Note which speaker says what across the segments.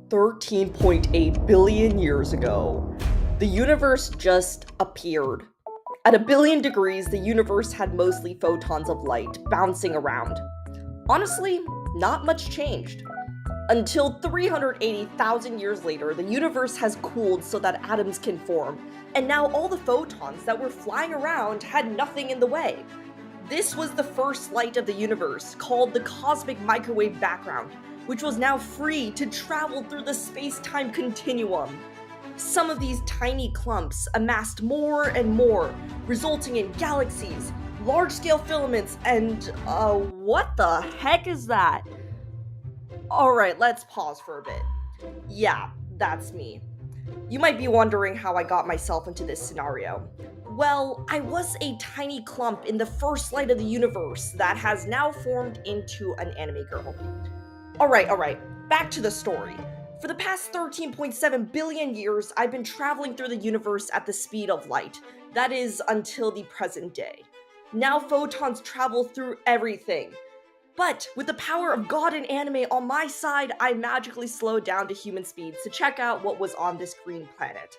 Speaker 1: 13.8 billion years ago, the universe just appeared. At a billion degrees, the universe had mostly photons of light bouncing around. Honestly, not much changed. Until 380,000 years later, the universe has cooled so that atoms can form, and now all the photons that were flying around had nothing in the way. This was the first light of the universe, called the cosmic microwave background, which was now free to travel through the space-time continuum. Some of these tiny clumps amassed more and more, resulting in galaxies, large-scale filaments, and what the heck is that? Alright, let's pause for a bit. Yeah, that's me. You might be wondering how I got myself into this scenario. Well, I was a tiny clump in the first light of the universe that has now formed into an anime girl. Alright, back to the story. For the past 13.7 billion years, I've been traveling through the universe at the speed of light. That is, until the present day. Now photons travel through everything. But with the power of God and anime on my side, I magically slowed down to human speeds to check out what was on this green planet.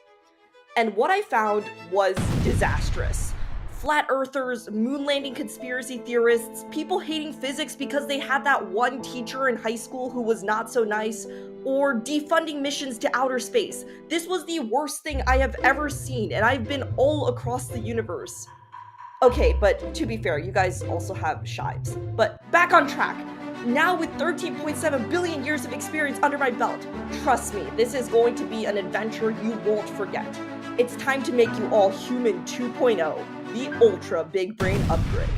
Speaker 1: And what I found was disastrous. Flat earthers, moon landing conspiracy theorists, people hating physics because they had that one teacher in high school who was not so nice, or defunding missions to outer space. This was the worst thing I have ever seen, and I've been all across the universe. Okay, but to be fair, you guys also have shives. But back on track. Now with 13.7 billion years of experience under my belt, trust me, this is going to be an adventure you won't forget. It's time to make you all human 2.0, the ultra big brain upgrade.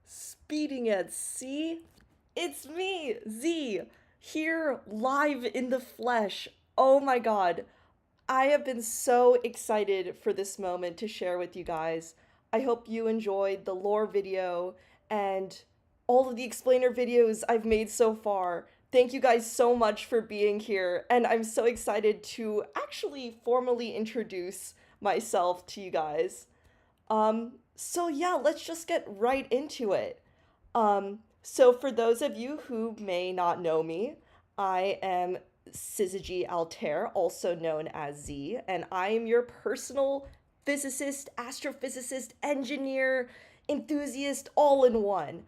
Speaker 1: Speeding at sea? It's me, Z, here live in the flesh. Oh my god. I have been so excited for this moment to share with you guys. I hope you enjoyed the lore video and all of the explainer videos I've made so far. Thank you guys so much for being here, and I'm so excited to actually formally introduce myself to you guys. So yeah, let's just get right into it. So for those of you who may not know me, I am Syzygy Altair, also known as Z, and I am your personal physicist, astrophysicist, engineer, enthusiast, all in one.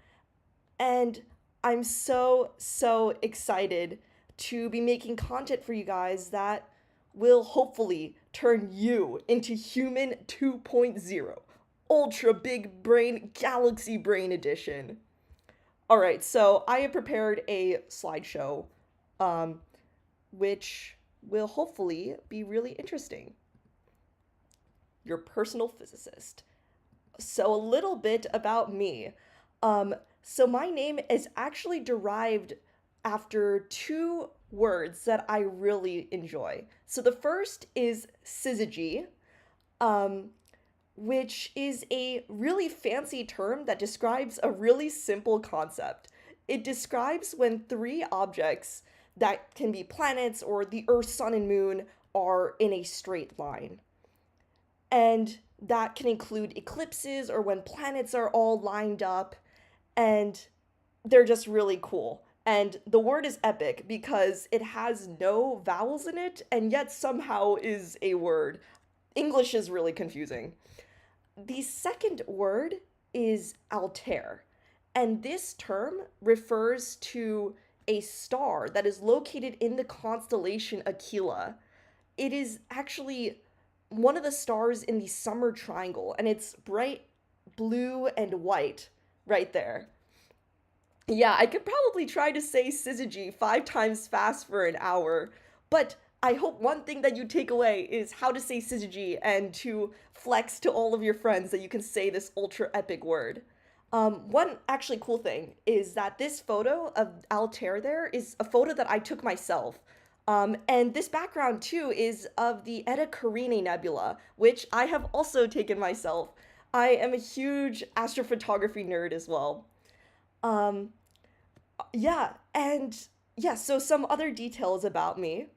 Speaker 1: And I'm so excited to be making content for you guys that will hopefully turn you into human 2.0, ultra big brain, galaxy brain edition. All right, so I have prepared a slideshow, um, which will hopefully be really interesting. Your personal physicist. So, a little bit about me. So, my name is actually derived after two words that I really enjoy. So, the first is syzygy, um, which is a really fancy term that describes a really simple concept. It describes when three objects that can be planets or the Earth, Sun, and Moon are in a straight line. And that can include eclipses or when planets are all lined up, and they're just really cool. And the word is epic because it has no vowels in it and yet somehow is a word. English is really confusing. The second word is Altair, and this term refers to a star that is located in the constellation Aquila. It is actually one of the stars in the summer triangle, and it's bright blue and white right there. Yeah, I could probably try to say syzygy 5 times fast for an hour, but I hope one thing that you take away is how to say Syzygy and to flex to all of your friends that you can say this ultra epic word. One actually cool thing is that this photo of Altair there is a photo that I took myself. And this background too is of the Eta Carinae Nebula, which I have also taken myself. I am a huge astrophotography nerd as well. Um, yeah, and yeah, so some other details about me.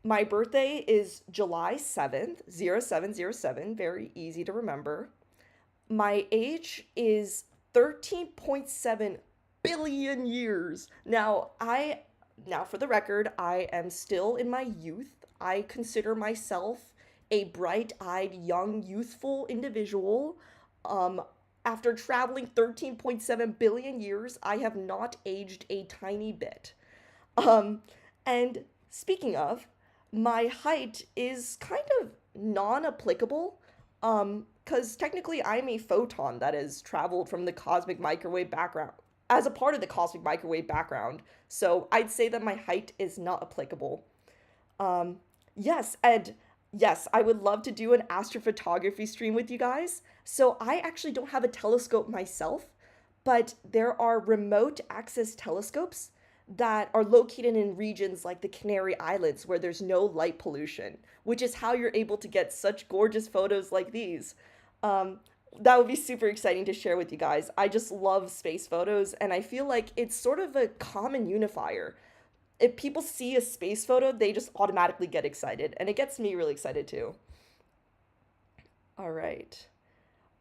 Speaker 1: My birthday is July 7th, 0707, very easy to remember. My age is 13.7 billion years. Now for the record, I am still in my youth. I consider myself a bright-eyed, young, youthful individual. Um, After traveling 13.7 billion years, I have not aged a tiny bit. Um, and speaking of, my height is kind of non-applicable, because technically I'm a photon that has traveled from the cosmic microwave background as a part of the cosmic microwave background. So I'd say that my height is not applicable. Um, yes, and yes, I would love to do an astrophotography stream with you guys. So I actually don't have a telescope myself, but there are remote access telescopes that are located in regions like the Canary Islands where there's no light pollution, which is how you're able to get such gorgeous photos like these. Um, that would be super exciting to share with you guys. I just love space photos, and I feel like it's sort of a common unifier. If people see a space photo, they just automatically get excited, and it gets me really excited too. All right.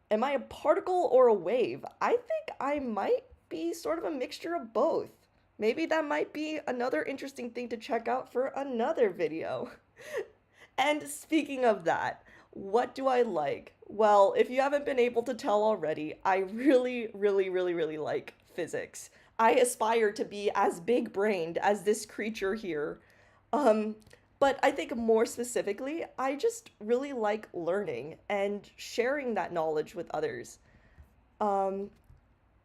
Speaker 1: Am I a particle or a wave? I think I might be sort of a mixture of both. Maybe that might be another interesting thing to check out for another video. And speaking of that, what do I like? Well, if you haven't been able to tell already, I really, really, really, really like physics. I aspire to be as big brained as this creature here. Um, but I think more specifically, I just really like learning and sharing that knowledge with others. Um,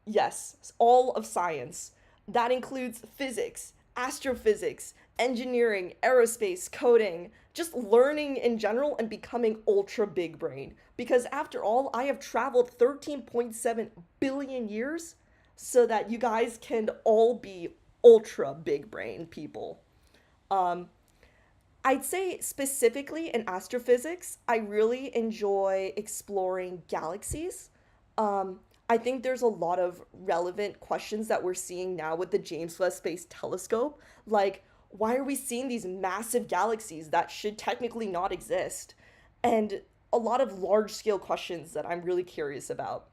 Speaker 1: yes, all of science. That includes physics, astrophysics, engineering, aerospace, coding, just learning in general and becoming ultra big brain. Because after all, I have traveled 13.7 billion years so that you guys can all be ultra big brain people. Um, I'd say specifically in astrophysics, I really enjoy exploring galaxies. I think there's a lot of relevant questions that we're seeing now with the James Webb Space Telescope. Like, why are we seeing these massive galaxies that should technically not exist? And a lot of large scale questions that I'm really curious about.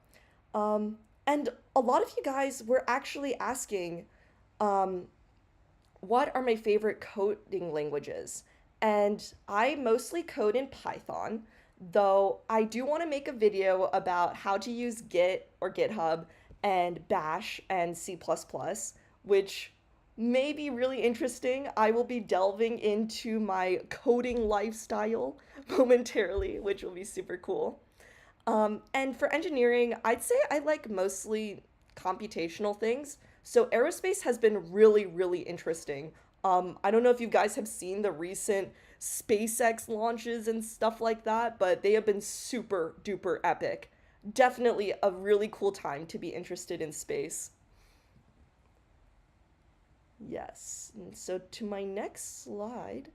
Speaker 1: Um, and a lot of you guys were actually asking, um, what are my favorite coding languages? And I mostly code in Python, though I do want to make a video about how to use Git or GitHub and Bash and C++, plus plus, which may be really interesting. I will be delving into my coding lifestyle momentarily, which will be super cool. And for engineering, I'd say I like mostly computational things. So aerospace has been really, really interesting. I don't know if you guys have seen the recent SpaceX launches and stuff like that, but they have been super duper epic. Definitely a really cool time to be interested in space. Yes. And so to my next slide.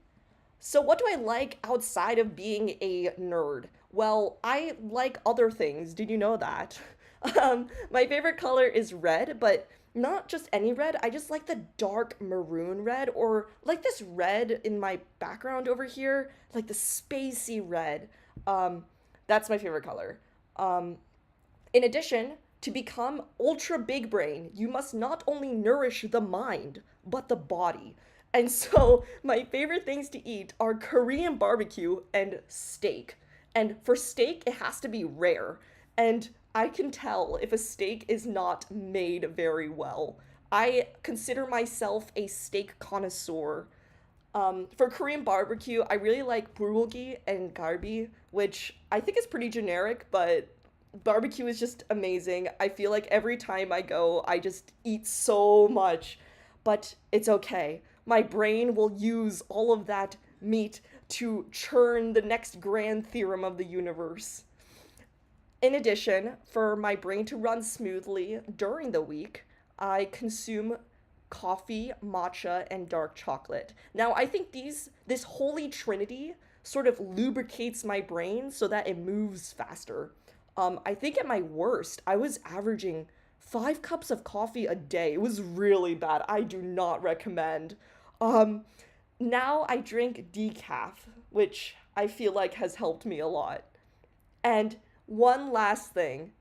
Speaker 1: So, what do I like outside of being a nerd? Well, I like other things. Did you know that? My favorite color is red, but not just any red. I just like the dark maroon red, or like this red in my background over here, like the spacey red. Um, that's my favorite color. Um, in addition, to become ultra big brain, you must not only nourish the mind, but the body. And so, my favorite things to eat are Korean barbecue and steak. And for steak, it has to be rare. And I can tell if a steak is not made very well. I consider myself a steak connoisseur. For Korean barbecue, I really like bulgogi and galbi, which I think is pretty generic, but barbecue is just amazing. I feel like every time I go, I just eat so much, but it's okay. My brain will use all of that meet to churn the next grand theorem of the universe. In addition, for my brain to run smoothly during the week, I consume coffee, matcha, and dark chocolate. Now, I think this holy trinity sort of lubricates my brain so that it moves faster. I think at my worst, I was averaging 5 cups of coffee a day. It was really bad. I do not recommend. Um, Now I drink decaf, which I feel like has helped me a lot. And one last thing,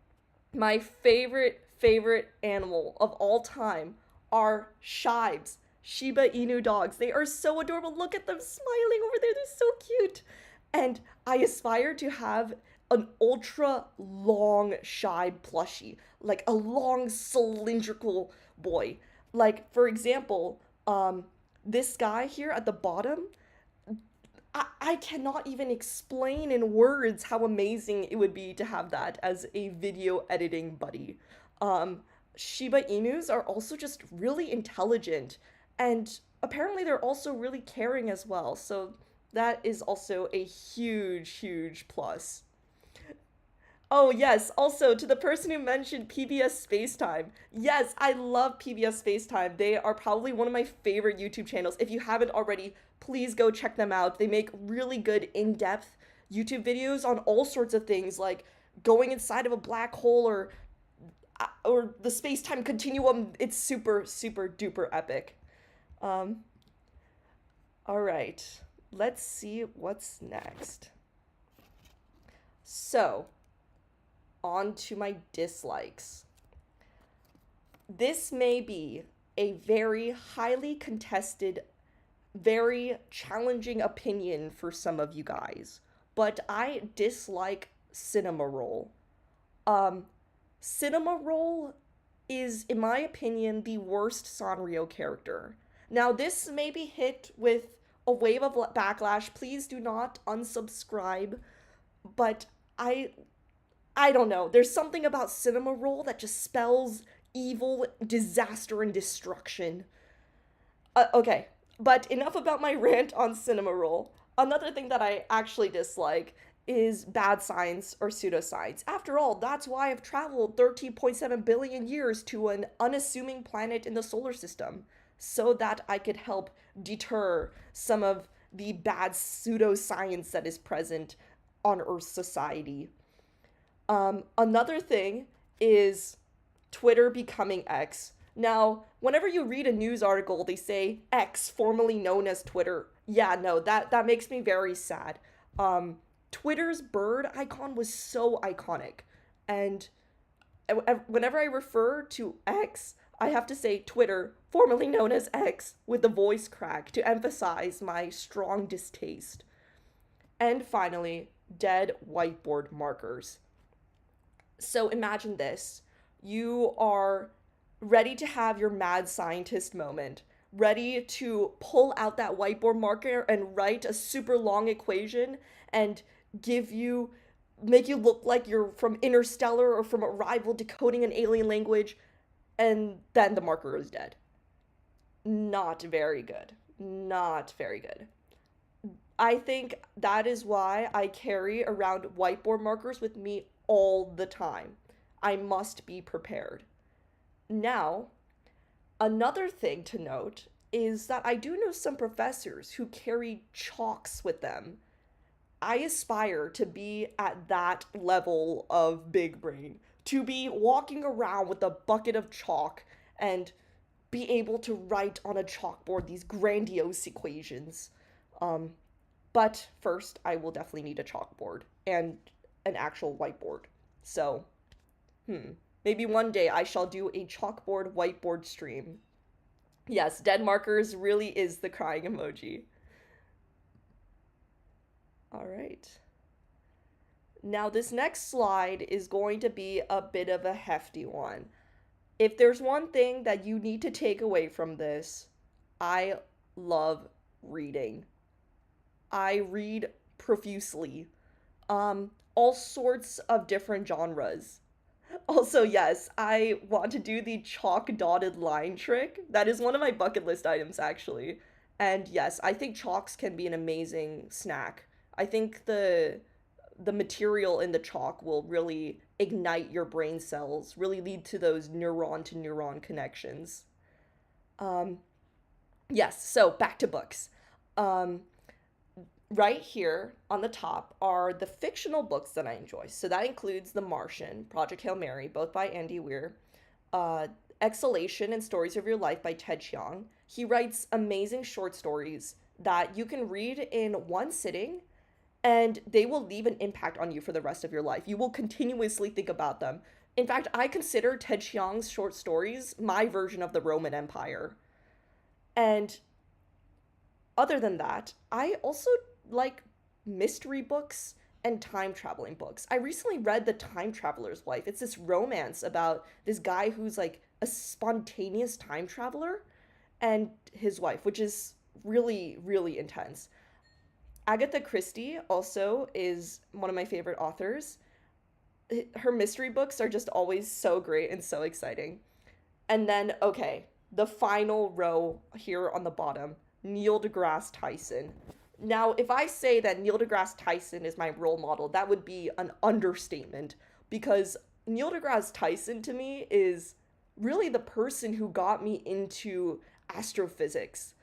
Speaker 1: my favorite animal of all time are shibes, Shiba Inu dogs. They are so adorable. Look at them smiling over there. They're so cute. And I aspire to have an ultra long shibe plushie, like a long cylindrical boy. Like for example, this guy here at the bottom, I cannot even explain in words how amazing it would be to have that as a video editing buddy. Um, Shiba Inus are also just really intelligent, and apparently they're also really caring as well. So that is also a huge plus. Oh, yes. Also, to the person who mentioned PBS Spacetime. Yes, I love PBS Spacetime. They are probably one of my favorite YouTube channels. If you haven't already, please go check them out. They make really good in-depth YouTube videos on all sorts of things like going inside of a black hole or the space-time continuum. It's super duper epic. Um, all right. Let's see what's next. So, on to my dislikes. This may be a very highly contested, very challenging opinion for some of you guys, but I dislike Cinema Roll. Um, Cinema Roll is, in my opinion, the worst Sanrio character. Now, this may be hit with a wave of backlash. Please do not unsubscribe, but I don't know. There's something about Cinema Roll that just spells evil, disaster, and destruction. Okay, but enough about my rant on Cinema Roll. Another thing that I actually dislike is bad science or pseudoscience. After all, that's why I've traveled 13.7 billion years to an unassuming planet in the solar system, so that I could help deter some of the bad pseudoscience that is present on Earth's society. Another thing is Twitter becoming X. Now, whenever you read a news article, they say X, formerly known as Twitter. Yeah, no, that makes me very sad. Twitter's bird icon was so iconic, and whenever I refer to X, I have to say Twitter, formerly known as X, with the voice crack to emphasize my strong distaste. And finally, dead whiteboard markers. So imagine this. You are ready to have your mad scientist moment, ready to pull out that whiteboard marker and write a super long equation and make you look like you're from Interstellar or from Arrival decoding an alien language, and then the marker is dead. Not very good. Not very good. I think that is why I carry around whiteboard markers with me all the time. I must be prepared. Now, another thing to note is that I do know some professors who carry chalks with them. I aspire to be at that level of big brain, to be walking around with a bucket of chalk and be able to write on a chalkboard these grandiose equations. But first, I will definitely need a chalkboard and an actual whiteboard. So, maybe one day I shall do a chalkboard whiteboard stream. Yes, dead markers really is the crying emoji. All right. Now, this next slide is going to be a bit of a hefty one. If there's one thing that you need to take away from this, I love reading. I read profusely. All sorts of different genres. Also, yes, I want to do the chalk dotted line trick. That is one of my bucket list items, actually. And yes, I think chalks can be an amazing snack. I think the material in the chalk will really ignite your brain cells, really lead to those neuron to neuron connections. Um, yes, so back to books. Um, right here on the top are the fictional books that I enjoy. So that includes The Martian, Project Hail Mary, both by Andy Weir, uh, Exhalation and Stories of Your Life by Ted Chiang. He writes amazing short stories that you can read in one sitting and they will leave an impact on you for the rest of your life. You will continuously think about them. In fact, I consider Ted Chiang's short stories my version of the Roman Empire. And other than that, I also like mystery books and time traveling books. I recently read The Time Traveler's Wife. It's this romance about this guy who's like a spontaneous time traveler and his wife, which is really, really intense. Agatha Christie also is one of my favorite authors. Her mystery books are just always so great and so exciting. And then, okay, the final row here on the bottom, Neil deGrasse Tyson. Now, if I say that Neil deGrasse Tyson is my role model, that would be an understatement because Neil deGrasse Tyson to me is really the person who got me into astrophysics.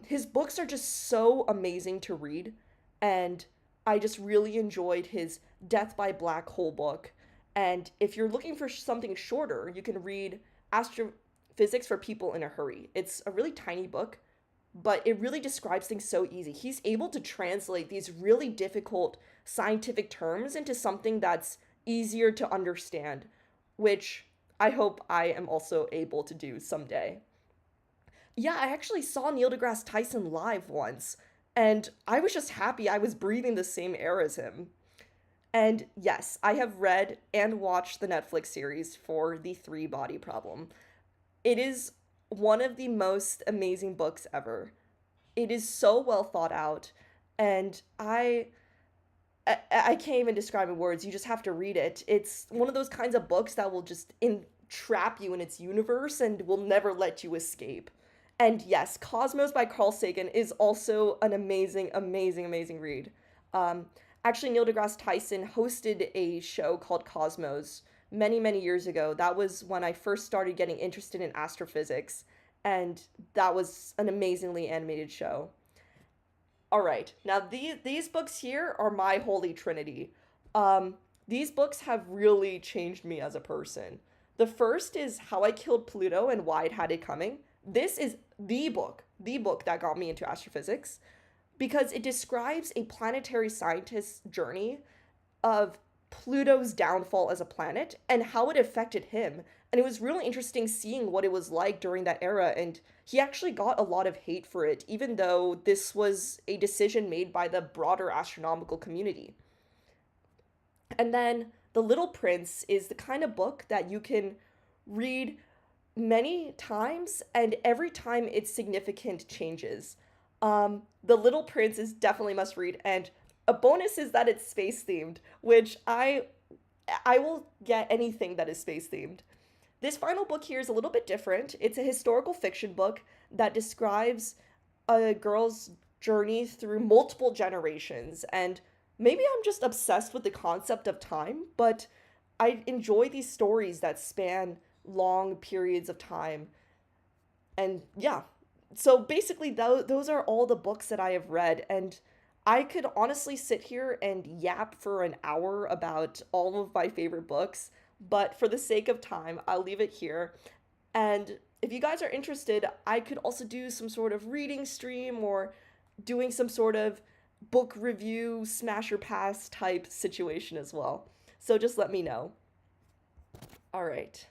Speaker 1: His books are just so amazing to read, and I just really enjoyed his Death by Black Hole book. And if you're looking for something shorter, you can read Astrophysics for People in a Hurry. It's a really tiny book, but it really describes things so easy. He's able to translate these really difficult scientific terms into something that's easier to understand, which I hope I am also able to do someday. Yeah, I actually saw Neil deGrasse Tyson live once, and I was just happy I was breathing the same air as him. And yes, I have read and watched the Netflix series for The Three Body Problem. It is one of the most amazing books ever. It is so well thought out, and I can't even describe in words. You just have to read it. It's one of those kinds of books that will just entrap you in its universe and will never let you escape. And yes, Cosmos by Carl Sagan is also an amazing, amazing, amazing read. Um, actually, Neil deGrasse Tyson hosted a show called Cosmos many, many years ago. That was when I first started getting interested in astrophysics, and that was an amazingly animated show. All right. Now these books here are my holy trinity. These books have really changed me as a person. The first is How I Killed Pluto and Why It Had It Coming. This is the book that got me into astrophysics because it describes a planetary scientist's journey of Pluto's downfall as a planet and how it affected him. And it was really interesting seeing what it was like during that era. And he actually got a lot of hate for it, even though this was a decision made by the broader astronomical community. And then The Little Prince is the kind of book that you can read many times, and every time its significant changes. The Little Prince is definitely must read, and a bonus is that it's space themed, which I will get anything that is space themed. This final book here is a little bit different. It's a historical fiction book that describes a girl's journey through multiple generations, and maybe I'm just obsessed with the concept of time, but I enjoy these stories that span long periods of time. And yeah, so basically, those are all the books that I have read. And I could honestly sit here and yap for an hour about all of my favorite books. But for the sake of time, I'll leave it here. And if you guys are interested, I could also do some sort of reading stream or doing some sort of book review, smash or pass type situation as well. So just let me know. All right.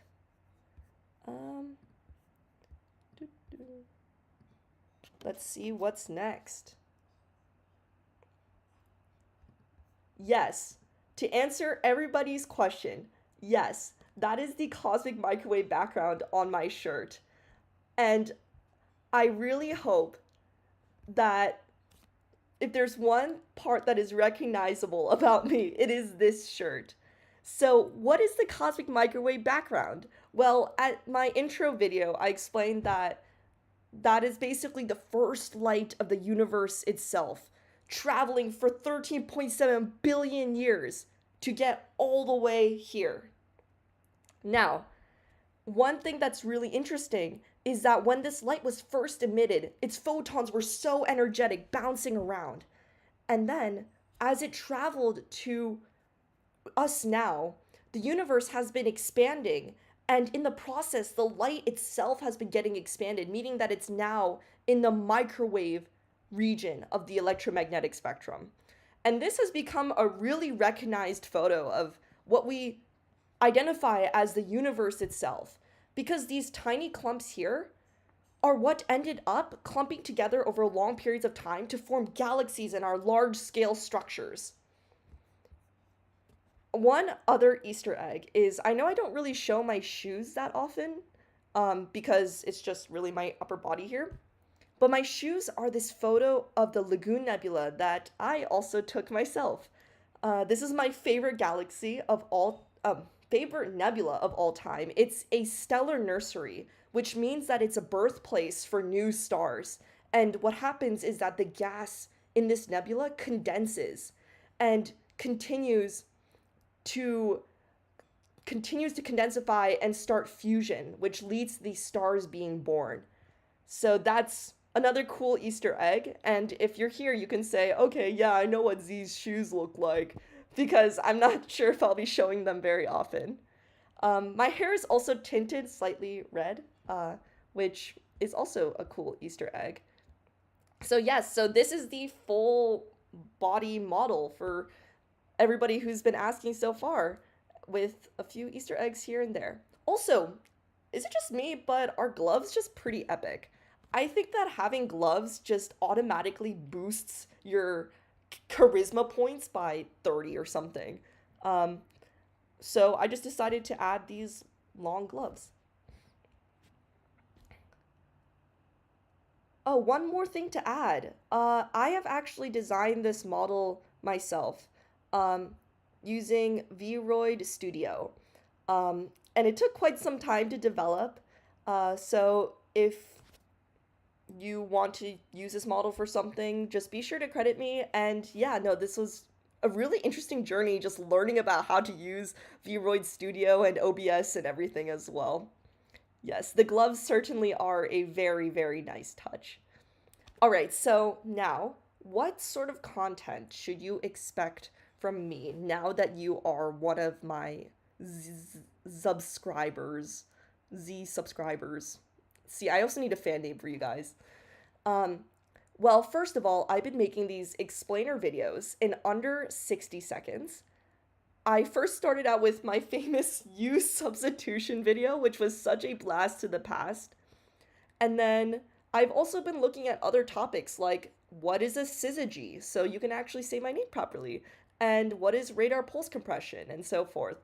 Speaker 1: Um, let's see what's next. Yes, to answer everybody's question, yes, that is the cosmic microwave background on my shirt. And I really hope that if there's one part that is recognizable about me, it is this shirt. So, what is the cosmic microwave background? Well, at my intro video, I explained that That is basically the first light of the universe itself, traveling for 13.7 billion years to get all the way here. Now, one thing that's really interesting is that when this light was first emitted, its photons were so energetic, bouncing around. And then, as it traveled to us now, the universe has been expanding, and in the process, the light itself has been getting expanded, meaning that it's now in the microwave region of the electromagnetic spectrum. And this has become a really recognized photo of what we identify as the universe itself, because these tiny clumps here are what ended up clumping together over long periods of time to form galaxies in our large scale structures. One other Easter egg is, I know I don't really show my shoes that often, because it's just really my upper body here. But my shoes are this photo of the Lagoon Nebula that I also took myself. This is my favorite galaxy of all, favorite nebula of all time. It's a stellar nursery, which means that it's a birthplace for new stars. And what happens is that the gas in this nebula condenses and to continues to condensify and start fusion, which leads to these stars being born. So that's another cool Easter egg. And if you're here, you can say, okay, yeah, I know what Z's shoes look like, because I'm not sure if I'll be showing them very often. My hair is also tinted slightly red, which is also a cool Easter egg. So yes, so this is the full body model for everybody who's been asking so far, with a few Easter eggs here and there. Also, is it just me, but are gloves just pretty epic? I think that having gloves just automatically boosts your charisma points by 30 or something. So I just decided to add these long gloves. Oh, one more thing to add. I have actually designed this model myself, um, using Vroid Studio. And it took quite some time to develop. So if you want to use this model for something, just be sure to credit me. And yeah, no, this was a really interesting journey, just learning about how to use Vroid Studio and OBS and everything as well. Yes, the gloves certainly are a very, very nice touch. All right, so now, what sort of content should you expect from me now that you are one of my subscribers? Z subscribers. See, I also need a fan name for you guys. Um, well, first of all, I've been making these explainer videos in under 60 seconds. I first started out with my famous use substitution video, which was such a blast to the past. And then I've also been looking at other topics like what is a Syzygy, so you can actually say my name properly, and what is radar pulse compression, and so forth.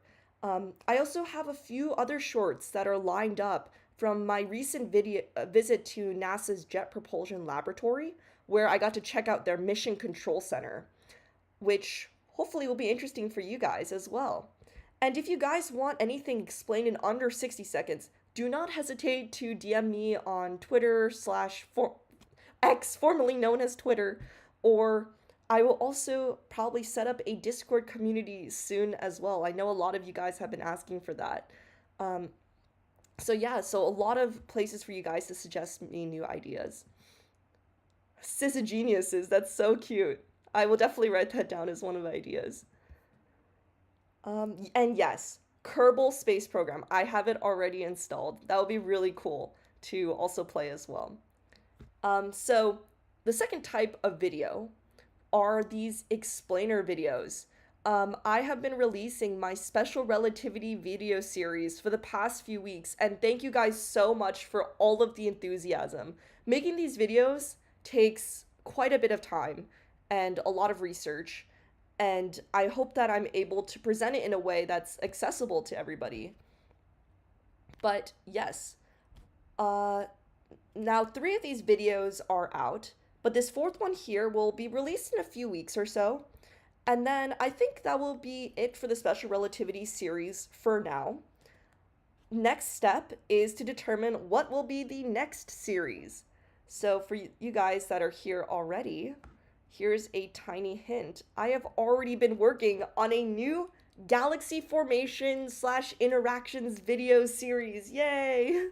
Speaker 1: I also have a few other shorts that are lined up from my recent visit to NASA's Jet Propulsion Laboratory, where I got to check out their Mission Control Center, which hopefully will be interesting for you guys as well. And if you guys want anything explained in under 60 seconds, do not hesitate to DM me on Twitter / X, formerly known as Twitter, or I will also probably set up a Discord community soon as well. I know a lot of you guys have been asking for that. So yeah, so a lot of places for you guys to suggest me new ideas. Syzygy, that's so cute. I will definitely write that down as one of the ideas. And yes, Kerbal Space Program. I have it already installed. That would be really cool to also play as well. So the second type of video are these explainer videos. I have been releasing my special relativity video series for the past few weeks, and thank you guys so much for all of the enthusiasm. Making these videos takes quite a bit of time and a lot of research, and I hope that I'm able to present it in a way that's accessible to everybody. But yes, now 3 of these videos are out, but this 4th one here will be released in a few weeks or so. And then I think that will be it for the special relativity series for now. Next step is to determine what will be the next series. So for you guys that are here already, here's a tiny hint. I have already been working on a new galaxy formation slash interactions video series. Yay!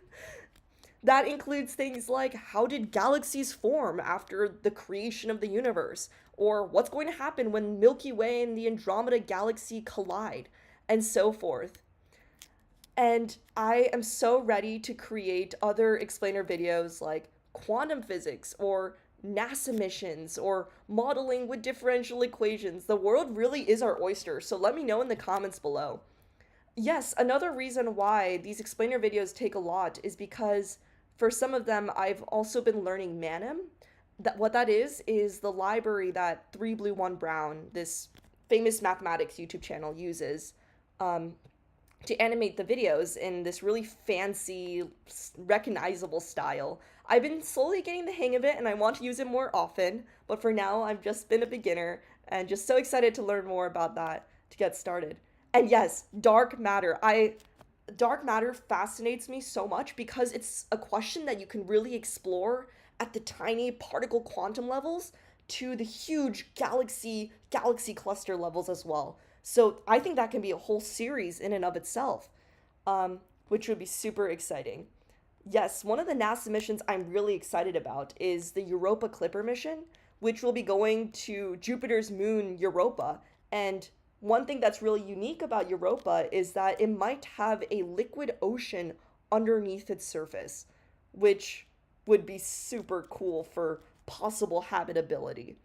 Speaker 1: That includes things like how did galaxies form after the creation of the universe, or what's going to happen when Milky Way and the Andromeda galaxy collide, and so forth. And I am so ready to create other explainer videos like quantum physics or NASA missions or modeling with differential equations. The world really is our oyster, so let me know in the comments below. Yes, another reason why these explainer videos take a lot is because for some of them I've also been learning Manim. What that is the library that 3 Blue 1 Brown, this famous mathematics YouTube channel, uses to animate the videos in this really fancy, recognizable style. I've been slowly getting the hang of it and I want to use it more often, but for now I've just been a beginner and just so excited to learn more about that to get started. And yes, dark matter. Dark matter fascinates me so much because it's a question that you can really explore at the tiny particle quantum levels to the huge galaxy cluster levels as well. So I think that can be a whole series in and of itself, which would be super exciting. Yes, one of the NASA missions I'm really excited about is the Europa Clipper mission, which will be going to Jupiter's moon Europa. And one thing that's really unique about Europa is that it might have a liquid ocean underneath its surface, which would be super cool for possible habitability.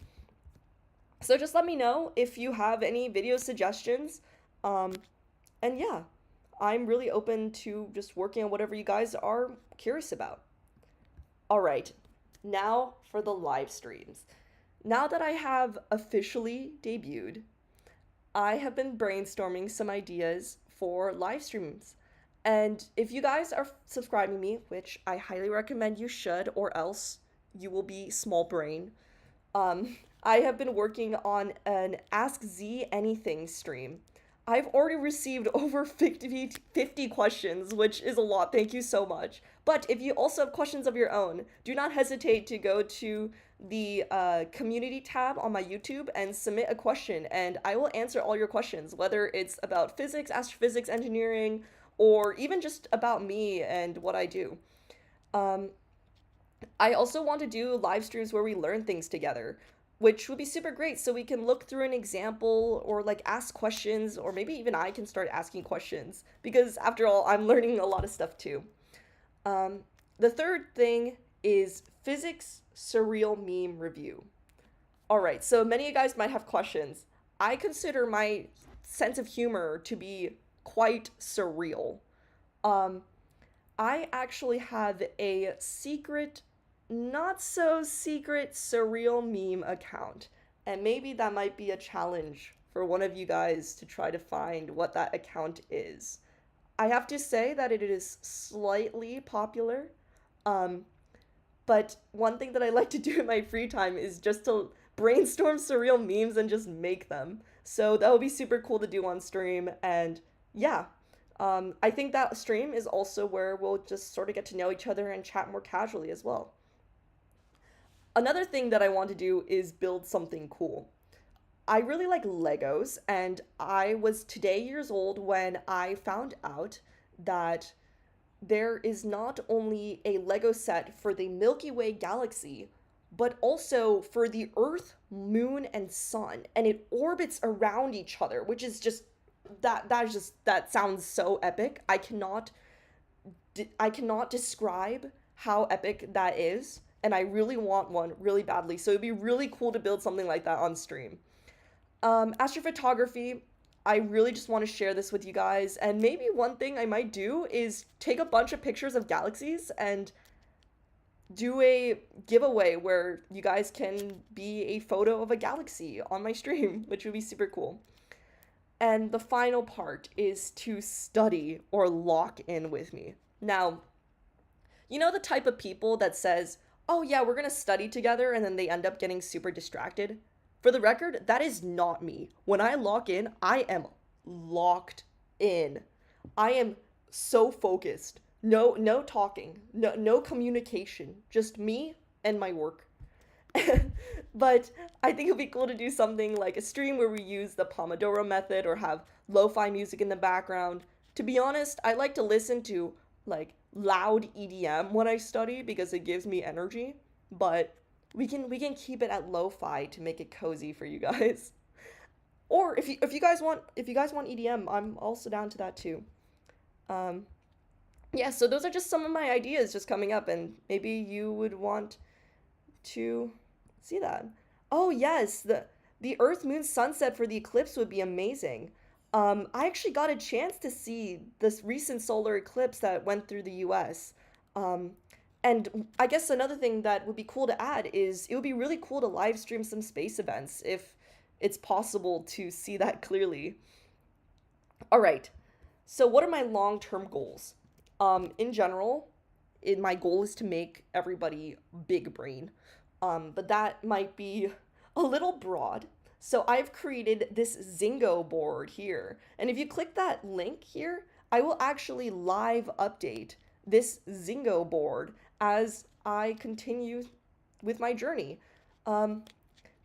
Speaker 1: So just let me know if you have any video suggestions. And yeah, I'm really open to just working on whatever you guys are curious about. All right, now for the live streams. Now that I have officially debuted, I have been brainstorming some ideas for live streams. And if you guys are subscribing me, which I highly recommend you should, or else you will be small brain, I have been working on an Ask Z Anything stream. I've already received over 50 questions, which is a lot. Thank you so much. But if you also have questions of your own, do not hesitate to go to the community tab on my YouTube and submit a question, and I will answer all your questions, whether it's about physics, astrophysics, engineering, or even just about me and what I do. I also want to do live streams where we learn things together, which would be super great so we can look through an example or like ask questions, or maybe even I can start asking questions because after all, I'm learning a lot of stuff too. The third thing is physics surreal meme review. All right, so many of you guys might have questions. I consider my sense of humor to be quite surreal. I actually have a secret, not so secret surreal meme account, and maybe that might be a challenge for one of you guys to try to find what that account is. I have to say that it is slightly popular, but one thing that I like to do in my free time is just to brainstorm surreal memes and just make them. So that would be super cool to do on stream, and yeah. I think that stream is also where we'll just sort of get to know each other and chat more casually as well. Another thing that I want to do is build something cool. I really like Legos, and I was today years old when I found out that there is not only a Lego set for the Milky Way galaxy, but also for the Earth, Moon, and Sun, and it orbits around each other, which is just that sounds so epic. I cannot describe how epic that is, and I really want one really badly. So it'd be really cool to build something like that on stream. Astrophotography, I really just want to share this with you guys, and maybe one thing I might do is take a bunch of pictures of galaxies and do a giveaway where you guys can be a photo of a galaxy on my stream, which would be super cool. And the final part is to study or lock in with me. Now, you know the type of people that says, oh yeah, we're gonna study together, and then they end up getting super distracted? For the record, that is not me. When I lock in, I am locked in. I am so focused. No talking, no communication. Just me and my work. But I think it'd be cool to do something like a stream where we use the Pomodoro method or have lo-fi music in the background. To be honest, I like to listen to like loud EDM when I study because it gives me energy, but we can keep it at lo-fi to make it cozy for you guys. Or if you guys want EDM, I'm also down to that too. Um yeah, so those are just some of my ideas just coming up, and maybe you would want to see that. Oh yes, the Earth Moon sunset for the eclipse would be amazing. I actually got a chance to see this recent solar eclipse that went through the U.S. Um, and I guess another thing that would be cool to add is it would be really cool to live stream some space events if it's possible to see that clearly. All right. So what are my long-term goals? In general, my goal is to make everybody big brain. But that might be a little broad. So I've created this Zingo board here. And if you click that link here, I will actually live update this Zingo board as I continue with my journey. Um,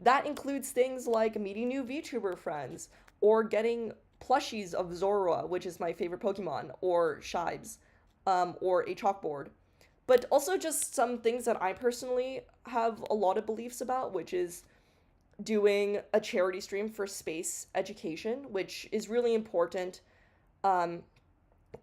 Speaker 1: that includes things like meeting new VTuber friends, or getting plushies of Zorua, which is my favorite Pokemon, or Shibes, or a chalkboard. But also just some things that I personally have a lot of beliefs about, which is doing a charity stream for space education, which is really important, um,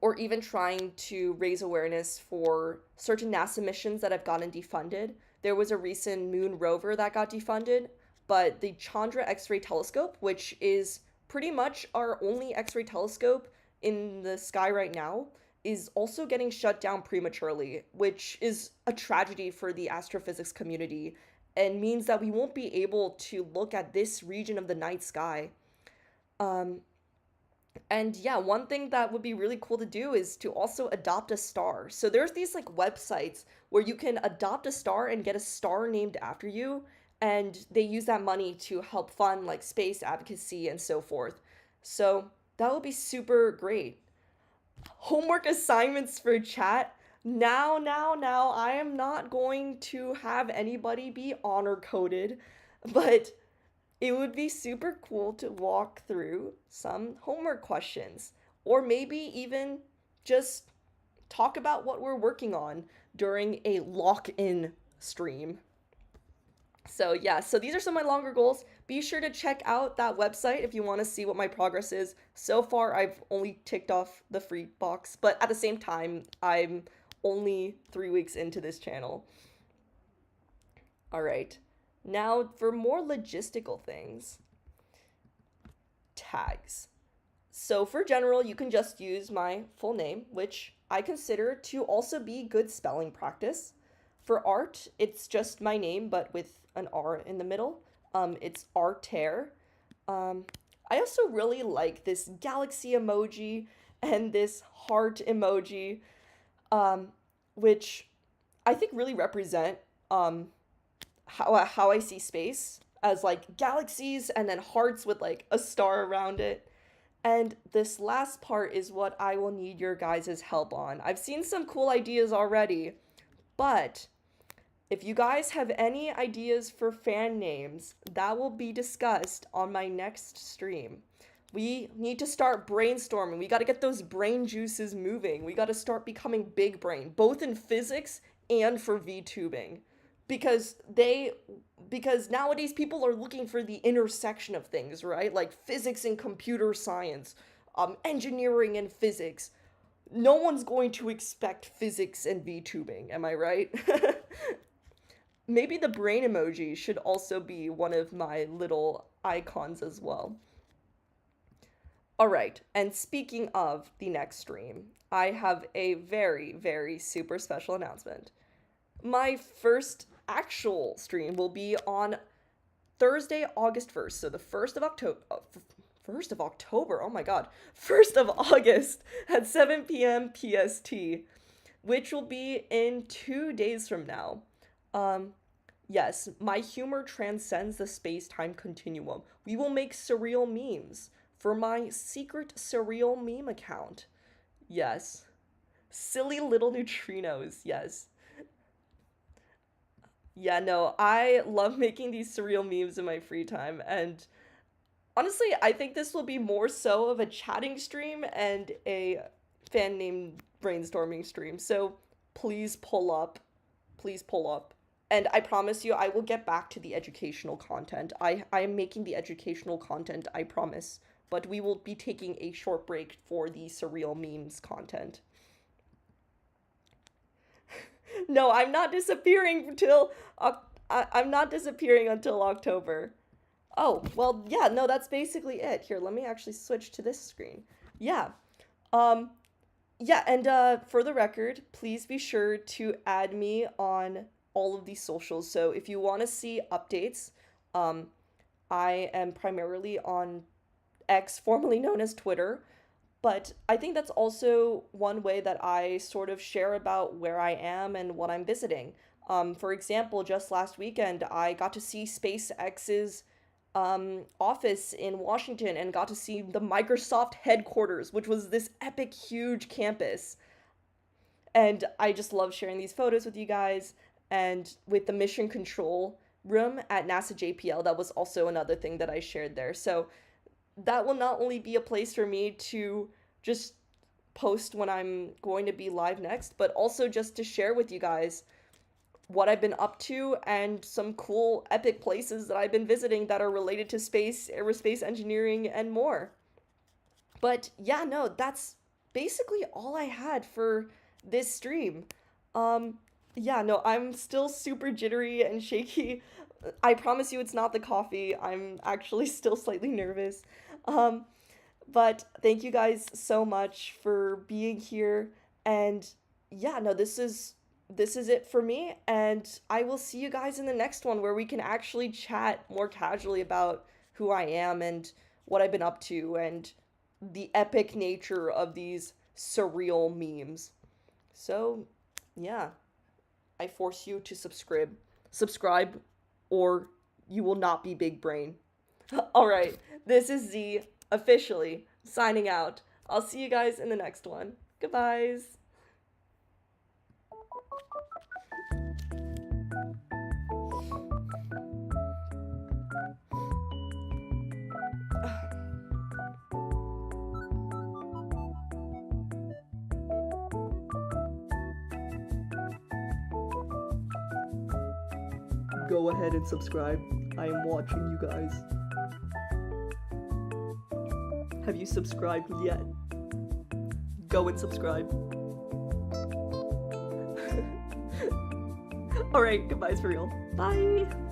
Speaker 1: or even trying to raise awareness for certain NASA missions that have gotten defunded. There was a recent moon rover that got defunded, but the Chandra X-ray telescope, which is pretty much our only X-ray telescope in the sky right now, is also getting shut down prematurely, which is a tragedy for the astrophysics community and means that we won't be able to look at this region of the night sky. Um, and yeah, one thing that would be really cool to do is to also adopt a star. So there's these like websites where you can adopt a star and get a star named after you, and they use that money to help fund like space advocacy and so forth. So that would be super great. Homework assignments for chat. Now, I am not going to have anybody be honor coded, but it would be super cool to walk through some homework questions, or maybe even just talk about what we're working on during a lock in stream. So yeah, so these are some of my longer goals. Be sure to check out that website if you want to see what my progress is. So far, I've only ticked off the free box, but at the same time, I'm only 3 weeks into this channel. All right, now for more logistical things. Tags. So for general, you can just use my full name, which I consider to also be good spelling practice. For art, it's just my name, but with an R in the middle. It's Altair. Um, I also really like this galaxy emoji and this heart emoji, um, which I think really represent um, how I see space as like galaxies and then hearts with like a star around it. And this last part is what I will need your guys' help on. I've seen some cool ideas already, but if you guys have any ideas for fan names, that will be discussed on my next stream. We need to start brainstorming. We got to get those brain juices moving. We got to start becoming big brain, both in physics and for VTubing. Because because nowadays people are looking for the intersection of things, right? Like physics and computer science, engineering and physics. No one's going to expect physics and VTubing, am I right? Maybe the brain emoji should also be one of my little icons as well. All right, and speaking of the next stream, I have a very, very super special announcement. My first actual stream will be on Thursday, August 1st. So the 1st of October. 1st of October, oh my god. 1st of August at 7 p.m. PST, which will be in 2 days from now. Yes, my humor transcends the space-time continuum. We will make surreal memes for my secret surreal meme account. Yes. Silly little neutrinos, yes. Yeah, no, I love making these surreal memes in my free time, and honestly, I think this will be more so of a chatting stream and a fan name brainstorming stream. So please pull up. Please pull up. And I promise you, I will get back to the educational content. I am making the educational content, I promise. But we will be taking a short break for the surreal memes content. No, I'm not disappearing until I'm not disappearing until October. Oh, well, yeah, no, that's basically it. Here, let me actually switch to this screen. Yeah. Um yeah, and for the record, please be sure to add me on all of these socials. So if you want to see updates, um I am primarily on X, formerly known as Twitter, but I think that's also one way that I sort of share about where I am and what I'm visiting. For example, just last weekend, I got to see SpaceX's office in Washington and got to see the Microsoft headquarters, which was this epic, huge campus. And I just love sharing these photos with you guys. And with the mission control room at NASA JPL, that was also another thing that I shared there. So that will not only be a place for me to just post when I'm going to be live next, but also just to share with you guys what I've been up to and some cool epic places that I've been visiting that are related to space, aerospace engineering, and more. But yeah, no, that's basically all I had for this stream. Um, yeah, no, I'm still super jittery and shaky. I promise you it's not the coffee. I'm actually still slightly nervous. Um, but thank you guys so much for being here. And yeah, no, this is it for me, and I will see you guys in the next one where we can actually chat more casually about who I am and what I've been up to and the epic nature of these surreal memes. So, yeah, I force you to subscribe or you will not be big brain. All right, this is Z officially signing out. I'll see you guys in the next one. Goodbyes. Go ahead and subscribe. I am watching you guys. Have you subscribed yet? Go and subscribe. Alright, goodbyes for real. Bye!